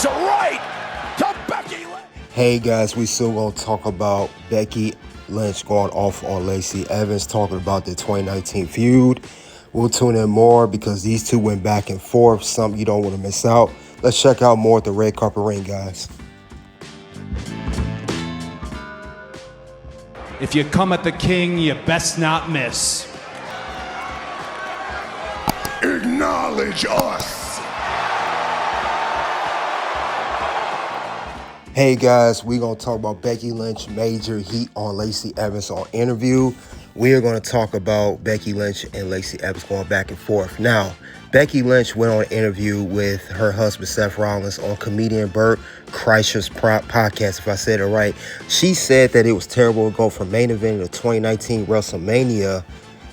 right to Becky Lynch. Hey guys, we still gonna talk about Becky Lynch going off on Lacey Evans, talking about the 2019 feud. We'll tune in more because these two went back and forth, something you don't want to miss out. Let's check out more at the red carpet ring, guys. If you come at the king, you best not miss. Acknowledge us. Hey guys, we're going to talk about Becky Lynch major heat on Lacey Evans on interview. We are going to talk about Becky Lynch and Lacey Evans going back and forth. Now, Becky Lynch went on an interview with her husband Seth Rollins on comedian Bert Kreischer's podcast, if I said it right. She said that it was terrible to go from main event to 2019 WrestleMania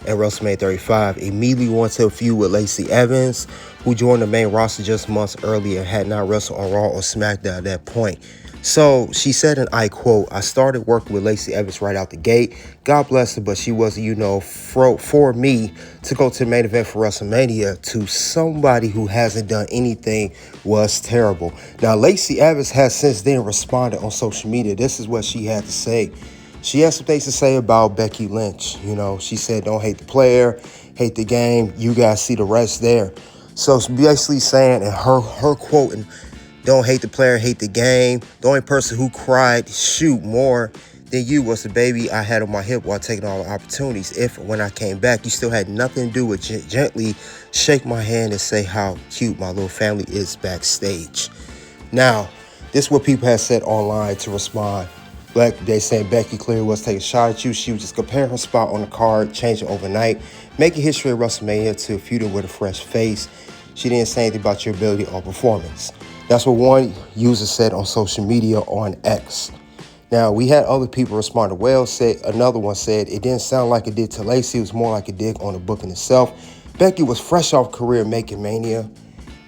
and WrestleMania 35. Immediately went to a feud with Lacey Evans, who joined the main roster just months earlier and had not wrestled on Raw or SmackDown at that point. So she said, and I quote, "I started working with Lacey Evans right out the gate. God bless her, but she wasn't, for me to go to the main event for WrestleMania to somebody who hasn't done anything was terrible." Now, Lacey Evans has since then responded on social media. This is what she had to say. She has some things to say about Becky Lynch. She said, "Don't hate the player, hate the game. You guys see the rest there." So it's basically saying, and her quoting, "Don't hate the player, hate the game. The only person who cried, shoot, more than you was the baby I had on my hip while taking all the opportunities. If, when I came back, you still had nothing to do with gently shake my hand and say how cute my little family is backstage." Now, this is what people have said online to respond. They saying Becky clearly was taking a shot at you. She was just comparing her spot on the card, changing overnight, making history at WrestleMania to feuding with a fresh face. She didn't say anything about your ability or performance. That's what one user said on social media on X. Now, we had other people respond. Another one said, "It didn't sound like it did to Lacey. It was more like a dig on the booking itself. Becky was fresh off career making Mania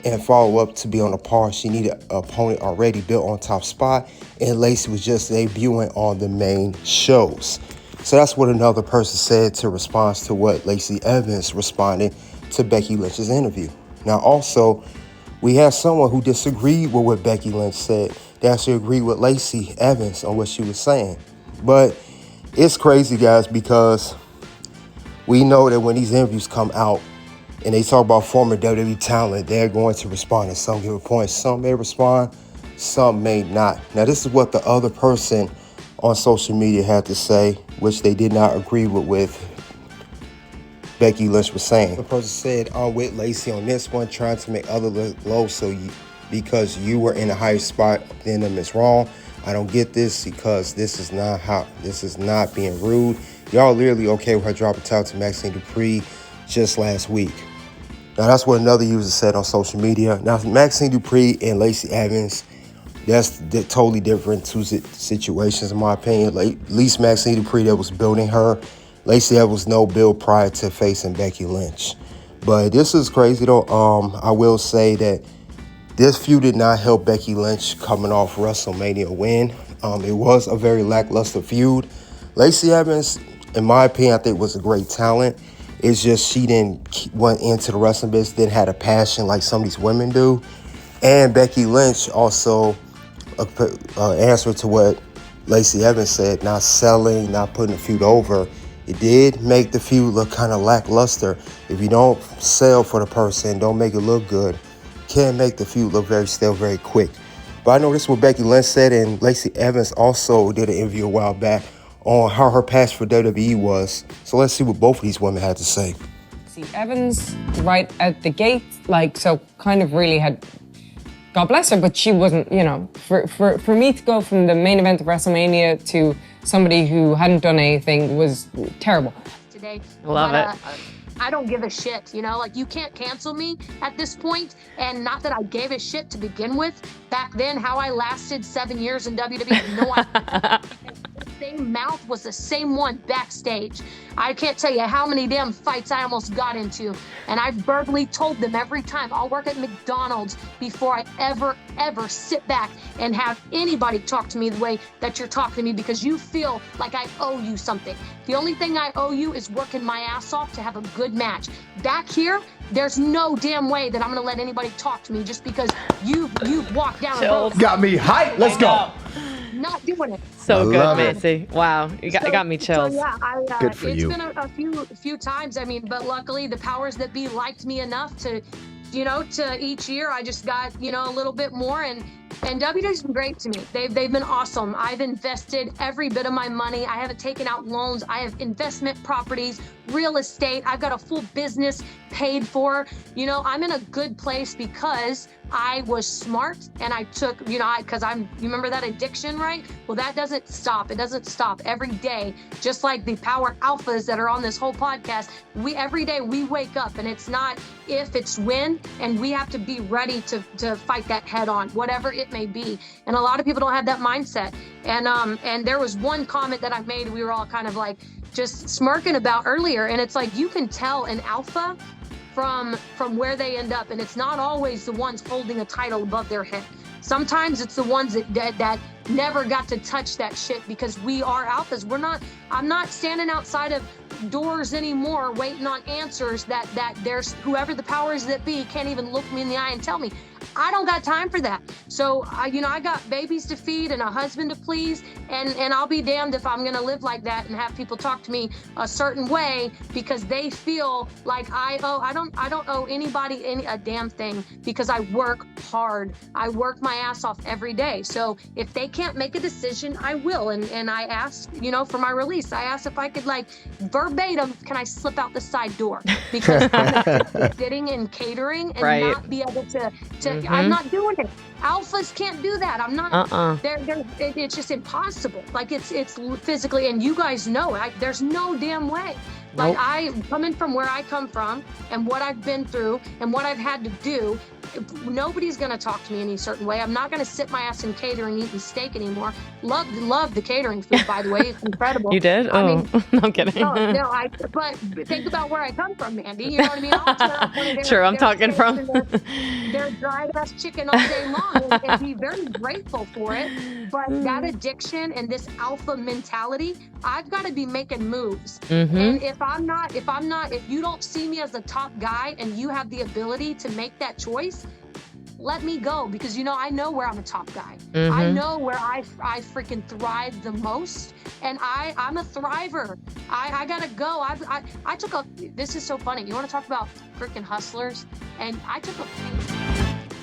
and follow up to be on a par. She needed an opponent already built on top spot, and Lacey was just debuting on the main shows." So that's what another person said to respond to what Lacey Evans responded to Becky Lynch's interview. Now, also, we have someone who disagreed with what Becky Lynch said. They actually agreed with Lacey Evans on what she was saying. But it's crazy, guys, because we know that when these interviews come out and they talk about former WWE talent, they're going to respond at some given point. Some may respond, some may not. Now, this is what the other person on social media had to say, which they did not agree with Becky Lynch was saying. The person said, "I'm with Lacey on this one, trying to make others look low because you were in a higher spot than them is wrong. I don't get this because this is not being rude. Y'all literally okay with her dropping title to Maxine Dupree just last week." Now, that's what another user said on social media. Now, Maxine Dupree and Lacey Evans, that's totally different two situations, in my opinion. At least Maxine Dupree, that was building her. Lacey Evans was no build prior to facing Becky Lynch. But this is crazy, though. I will say that this feud did not help Becky Lynch coming off WrestleMania win. It was a very lackluster feud. Lacey Evans, in my opinion, I think was a great talent. It's just she went into the wrestling business, didn't have a passion like some of these women do. And Becky Lynch also answered to what Lacey Evans said, not selling, not putting the feud over. It did make the feud look kind of lackluster. If you don't sell for the person, don't make it look good, can make the feud look very stale very quick. But I know this is what Becky Lynch said, and Lacey Evans also did an interview a while back on how her past for WWE was. So let's see what both of these women had to say. See, Evans, right at the gate, kind of really had, God bless her, but she wasn't, for me to go from the main event of WrestleMania to somebody who hadn't done anything was terrible. Today, Love it. I don't give a shit, you can't cancel me at this point, and not that I gave a shit to begin with. Back then, how I lasted 7 years in WWE, no idea. The same mouth was the same one backstage. I can't tell you how many damn fights I almost got into, and I verbally told them every time, I'll work at McDonald's before I ever sit back and have anybody talk to me the way that you're talking to me, because you feel like I owe you something. The only thing I owe you is working my ass off to have a good match. Back here, there's no damn way that I'm gonna let anybody talk to me just because you've walked down a road. Got me hyped. Let's go. Not doing it. So I good, love it. Macy. Wow, you got me chills. So yeah, Good for it's you. been a few times. I mean, but luckily the powers that be liked me enough to, to each year I just got, a little bit more, and WWE's been great to me. They've been awesome. I've invested every bit of my money. I haven't taken out loans. I have investment properties, real estate. I've got a full business paid for. I'm in a good place because I was smart and I took, you remember that addiction, right? Well, that doesn't stop. It doesn't stop every day. Just like the power alphas that are on this whole podcast, every day we wake up and it's not if, it's when, and we have to be ready to fight that head on, whatever it may be. And a lot of people don't have that mindset. And there was one comment that I made, we were all kind of like just smirking about earlier, and it's like you can tell an alpha from where they end up, and it's not always the ones holding a title above their head. Sometimes it's the ones that never got to touch that shit because we are alphas. I'm not standing outside of doors anymore waiting on answers that there's whoever the powers that be can't even look me in the eye and tell me. I don't got time for that. So, I got babies to feed and a husband to please, and I'll be damned if I'm gonna live like that and have people talk to me a certain way because they feel like I don't owe anybody a damn thing because I work hard. I work my ass off every day. So if they can't make a decision, I will. And I asked, for my release, I asked if I could verbatim, can I slip out the side door? Because I'm sitting and catering and not be able to I'm not doing it. Alphas can't do that. I'm not. It's just impossible. It's physically, and you guys know it. There's no damn way. Nope. I coming from where I come from and what I've been through and what I've had to do, nobody's gonna talk to me any certain way. I'm not gonna sit my ass in catering eating steak anymore. Love the catering food, by the way. It's incredible. You did? No, I'm kidding. No, but think about where I come from, Mandy. You know what I mean? I'll turn up one of True, I'm talking from their dried ass chicken all day long and be very grateful for it. But that addiction and this alpha mentality, I've got to be making moves. And if you don't see me as the top guy and you have the ability to make that choice, let me go, because I know where I'm a top guy. I know where I freaking thrive the most, and I'm a thriver. I gotta go. I took a. This is so funny. You want to talk about freaking hustlers? And I took a.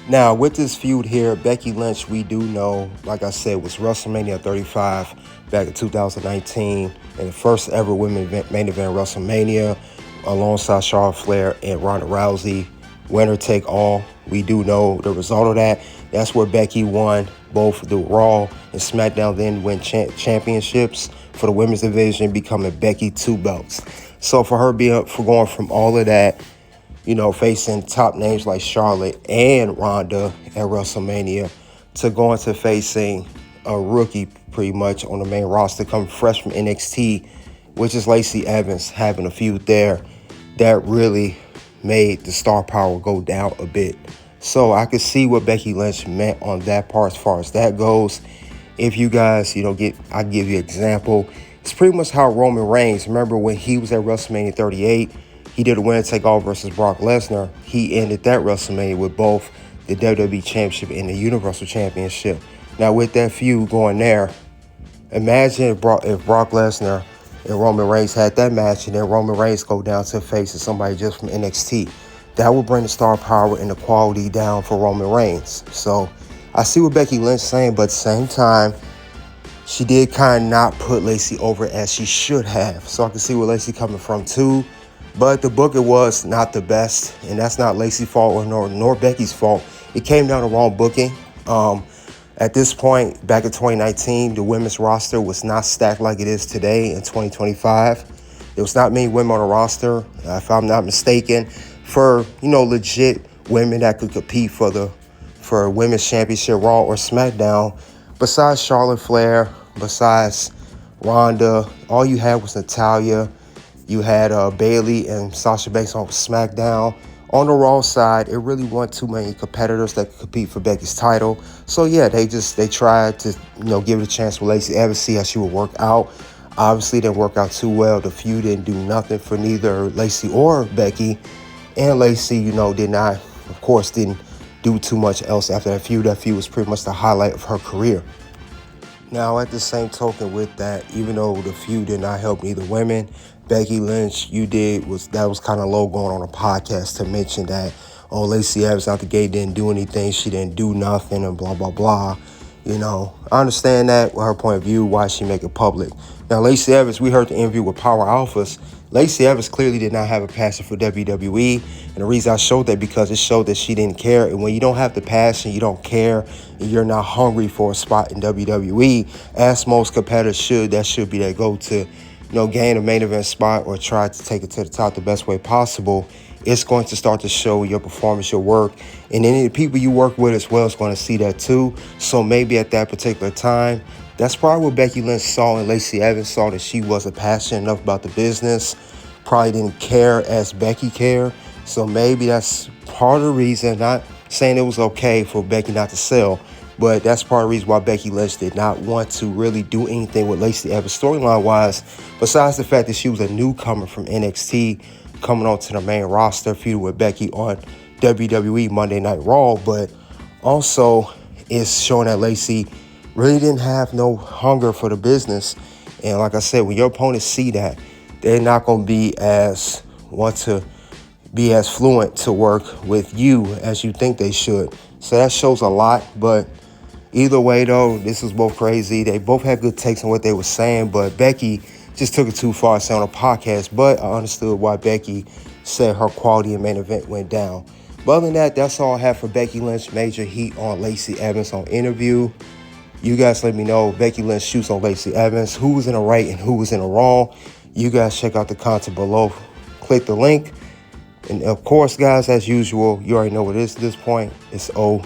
Now, with this feud here, Becky Lynch, we do know, like I said, was WrestleMania 35 back in 2019, and the first ever main event WrestleMania, alongside Charlotte Flair and Ronda Rousey. Winner take all. We do know the result of that. That's where Becky won both the Raw and SmackDown, then win championships for the women's division, becoming Becky 2 belts. So for her going from all of that, facing top names like Charlotte and Ronda at WrestleMania, to going to facing a rookie pretty much on the main roster, coming fresh from NXT, which is Lacey Evans, having a feud there, that really made the star power go down a bit. So I could see what Becky Lynch meant on that part as far as that goes. If you guys, I'll give you an example. It's pretty much how Roman Reigns, remember when he was at WrestleMania 38, he did a winner take all versus Brock Lesnar. He ended that WrestleMania with both the WWE Championship and the Universal Championship. Now with that feud going there, imagine if Brock Lesnar and Roman Reigns had that match, and then Roman Reigns go down to face somebody just from NXT. That would bring the star power and the quality down for Roman Reigns. So I see what Becky Lynch saying, but at the same time, she did kind of not put Lacey over as she should have. So I can see where Lacey coming from too. But the booking was not the best, and that's not Lacey's fault nor Becky's fault. It came down to wrong booking. At this point, back in 2019, the women's roster was not stacked like it is today in 2025. There was not many women on the roster, if I'm not mistaken, for legit women that could compete for women's championship, Raw or SmackDown. Besides Charlotte Flair, besides Ronda, all you had was Natalya. You had Bayley and Sasha Banks on SmackDown. On the Raw side, it really wasn't too many competitors that could compete for Becky's title. So yeah, they tried to give it a chance with Lacey Evans, see how she would work out. Obviously, it didn't work out too well. The feud didn't do nothing for neither Lacey or Becky. And Lacey, you know, didn't do too much else after that feud. That feud was pretty much the highlight of her career. Now, at the same token with that, even though the feud did not help neither women, Becky Lynch, that was kind of low going on a podcast to mention that, oh, Lacey Evans out the gate didn't do anything, she didn't do nothing, and blah, blah, blah. You know, I understand that with her point of view, why she make it public. Now, Lacey Evans, we heard the interview with Power Alphas. Lacey Evans clearly did not have a passion for WWE. And the reason I showed that, because it showed that she didn't care. And when you don't have the passion, you don't care, and you're not hungry for a spot in WWE, as most competitors should, that should be their go-to, you know, gain a main event spot or try to take it to the top the best way possible. It's going to start to show your performance, your work, and any of the people you work with as well is going to see that too. So maybe at that particular time, that's probably what Becky Lynch saw and Lacey Evans saw, that she wasn't passionate enough about the business, probably didn't care as Becky cared. So maybe that's part of the reason, not saying it was okay for Becky not to sell, but that's part of the reason why Becky Lynch did not want to really do anything with Lacey Evans storyline-wise, besides the fact that she was a newcomer from NXT, coming onto the main roster, feuding with Becky on WWE Monday Night Raw, but also it's showing that Lacey really didn't have no hunger for the business. And like I said, when your opponents see that, they're not going to want to be as fluent to work with you as you think they should. So that shows a lot, but either way though, this is both crazy. They both had good takes on what they were saying, but Becky just took it too far to say on a podcast, but I understood why Becky said her quality in main event went down. But other than that, that's all I have for Becky Lynch. Major heat on Lacey Evans on interview. You guys let me know, Becky Lynch shoots on Lacey Evans. Who was in the right and who was in the wrong? You guys check out the content below. Click the link. And of course, guys, as usual, you already know what it is at this point. It's OUT.